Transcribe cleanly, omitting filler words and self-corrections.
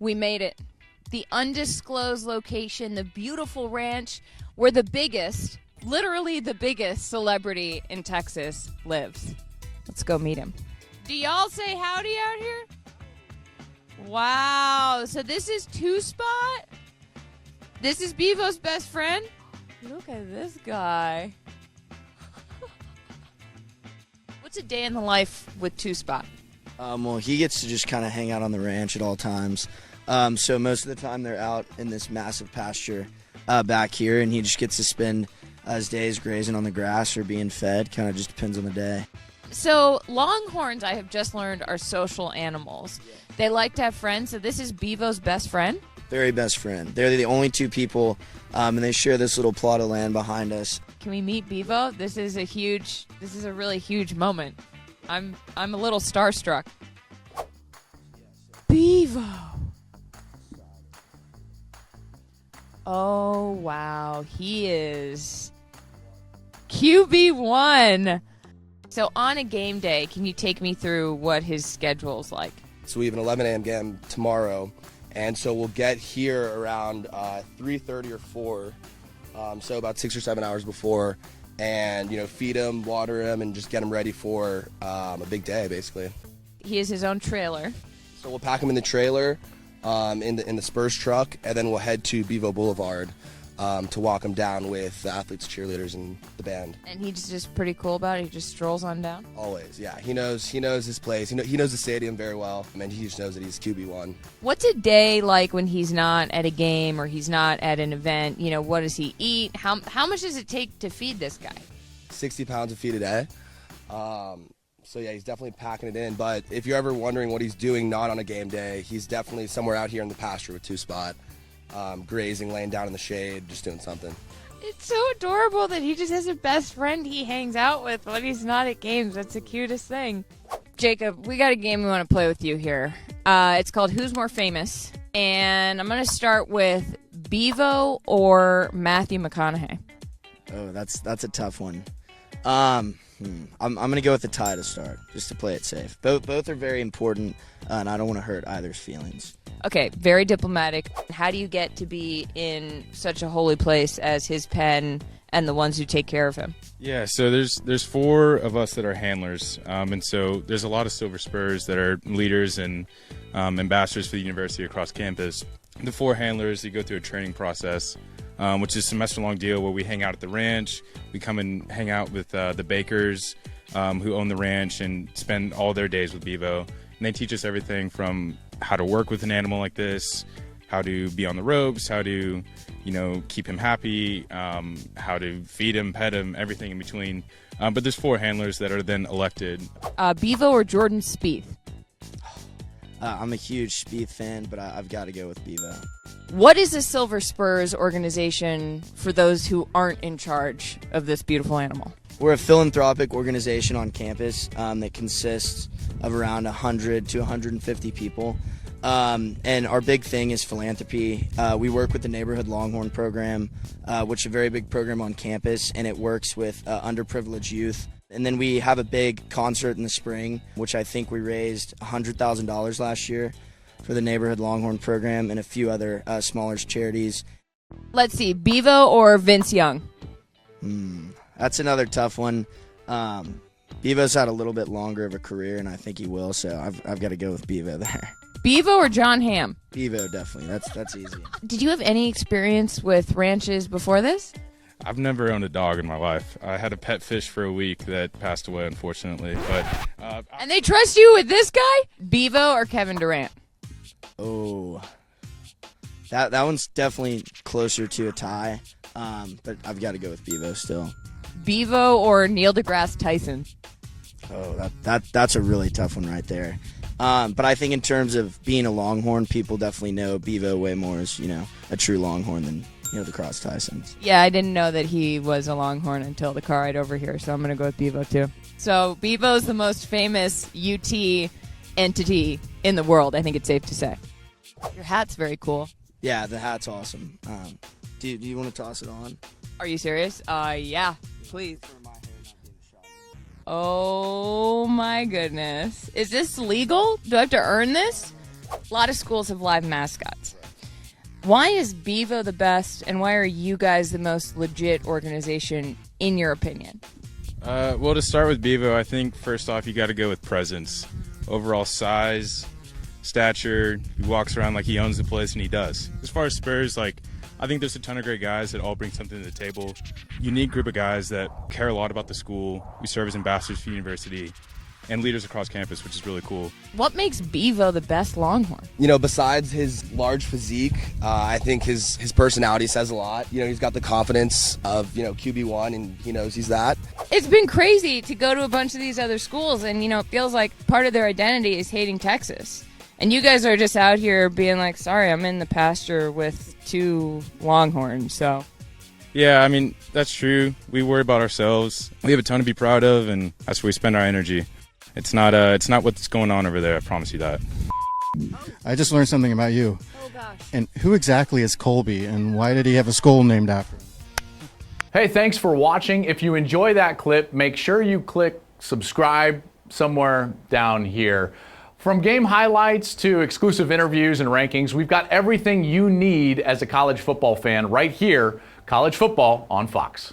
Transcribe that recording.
We made it. The undisclosed location, the beautiful ranch where the biggest, literally the biggest celebrity in Texas lives. Let's go meet him. Do y'all say howdy out here? Wow. So this is Two Spot? This is Bevo's best friend? Look at this guy. What's a day in the life with Two Spot? Well, he gets to just kind of hang out on the ranch at all times. So most of the time they're out in this massive pasture back here, and he just gets to spend his days grazing on the grass or being fed. Kind of just depends on the day. So Longhorns, I have just learned, are social animals. Yeah. They like to have friends, so this is Bevo's best friend? Very best friend. They're the only two people, and they share this little plot of land behind us. Can we meet Bevo? This is a really huge moment. I'm a little starstruck. Bevo. Oh, wow. He is QB1. So on a game day, can you take me through what his schedule's like? So we have an 11 a.m. game tomorrow, and so we'll get here around 3:30 or 4, so about 6 or 7 hours before, and feed him, water him, and just get him ready for a big day, basically. He has his own trailer. So we'll pack him in the trailer, in the Spurs truck, and then we'll head to Bevo Boulevard to walk him down with the athletes, cheerleaders, and the band. And he's just pretty cool about it. He just strolls on down. Always, yeah. He knows his place. He knows the stadium very well, and he just knows that he's QB1. What's a day like when he's not at a game or he's not at an event? What does he eat? How much does it take to feed this guy? 60 pounds of feed a day. So yeah, he's definitely packing it in. But if you're ever wondering what he's doing not on a game day, he's definitely somewhere out here in the pasture with Two Spot. Grazing, laying down in the shade, just doing something. It's so adorable that he just has a best friend he hangs out with when he's not at games. That's the cutest thing. Jacob, we got a game we want to play with you here. It's called Who's More Famous? And I'm going to start with Bevo or Matthew McConaughey. Oh, that's a tough one. I'm going to go with the tie to start, just to play it safe. Both are very important, and I don't want to hurt either's feelings. Okay, very diplomatic. How do you get to be in such a holy place as his pen and the ones who take care of him? Yeah, so there's 4 of us that are handlers, and so there's a lot of Silver Spurs that are leaders and ambassadors for the university across campus. The 4 handlers, you go through a training process, which is a semester-long deal where we hang out at the ranch. We come and hang out with the bakers who own the ranch and spend all their days with Bevo. And they teach us everything from how to work with an animal like this, how to be on the ropes, how to, keep him happy, how to feed him, pet him, everything in between. But there's 4 handlers that are then elected. Bevo or Jordan Spieth? I'm a huge Spieth fan, but I've got to go with Bevo. What is the Silver Spurs organization for those who aren't in charge of this beautiful animal? We're a philanthropic organization on campus that consists of around 100 to 150 people. And our big thing is philanthropy. We work with the Neighborhood Longhorn program, which is a very big program on campus, and it works with underprivileged youth. And then we have a big concert in the spring, which I think we raised $100,000 last year for the Neighborhood Longhorn program and a few other smaller charities. Let's see, Bevo or Vince Young? That's another tough one. Bevo's had a little bit longer of a career, and I think he will, so I've got to go with Bevo there. Bevo or Jon Hamm? Bevo, definitely. That's easy. Did you have any experience with ranches before this? I've never owned a dog in my life. I had a pet fish for a week that passed away, unfortunately. But and they trust you with this guy? Bevo or Kevin Durant? Oh, that one's definitely closer to a tie, but I've got to go with Bevo still. Bevo or Neil deGrasse Tyson? Oh, that's a really tough one right there. But I think in terms of being a Longhorn, people definitely know Bevo way more as, a true Longhorn than, DeGrasse Tyson's. Yeah, I didn't know that he was a Longhorn until the car ride over here, so I'm going to go with Bevo too. So Bevo's the most famous UT entity in the world, I think it's safe to say. Your hat's very cool. Yeah, the hat's awesome. Do you want to toss it on? Are you serious? Yeah, please. Oh my goodness. Is this legal? Do I have to earn this? A lot of schools have live mascots. Why is Bevo the best, and why are you guys the most legit organization, in your opinion? Well, to start with Bevo, I think first off you got to go with presence, overall size, stature. He walks around like he owns the place, and he does. As far as Spurs, like, I think there's a ton of great guys that all bring something to the table. Unique group of guys that care a lot about the school. We serve as ambassadors for the university and leaders across campus, which is really cool. What makes Bevo the best Longhorn? You know, besides his large physique, I think his personality says a lot. You know, he's got the confidence of, you know, QB1, and he knows he's that. It's been crazy to go to a bunch of these other schools, and, it feels like part of their identity is hating Texas. And you guys are just out here being like, sorry, I'm in the pasture with 2 Longhorns, so. Yeah, I mean, that's true. We worry about ourselves. We have a ton to be proud of, and that's where we spend our energy. It's not what's going on over there, I promise you that. I just learned something about you. Oh, gosh. And who exactly is Colby, and why did he have a skull named after him? Hey, thanks for watching. If you enjoy that clip, make sure you click subscribe somewhere down here. From game highlights to exclusive interviews and rankings, we've got everything you need as a college football fan right here, College Football on Fox.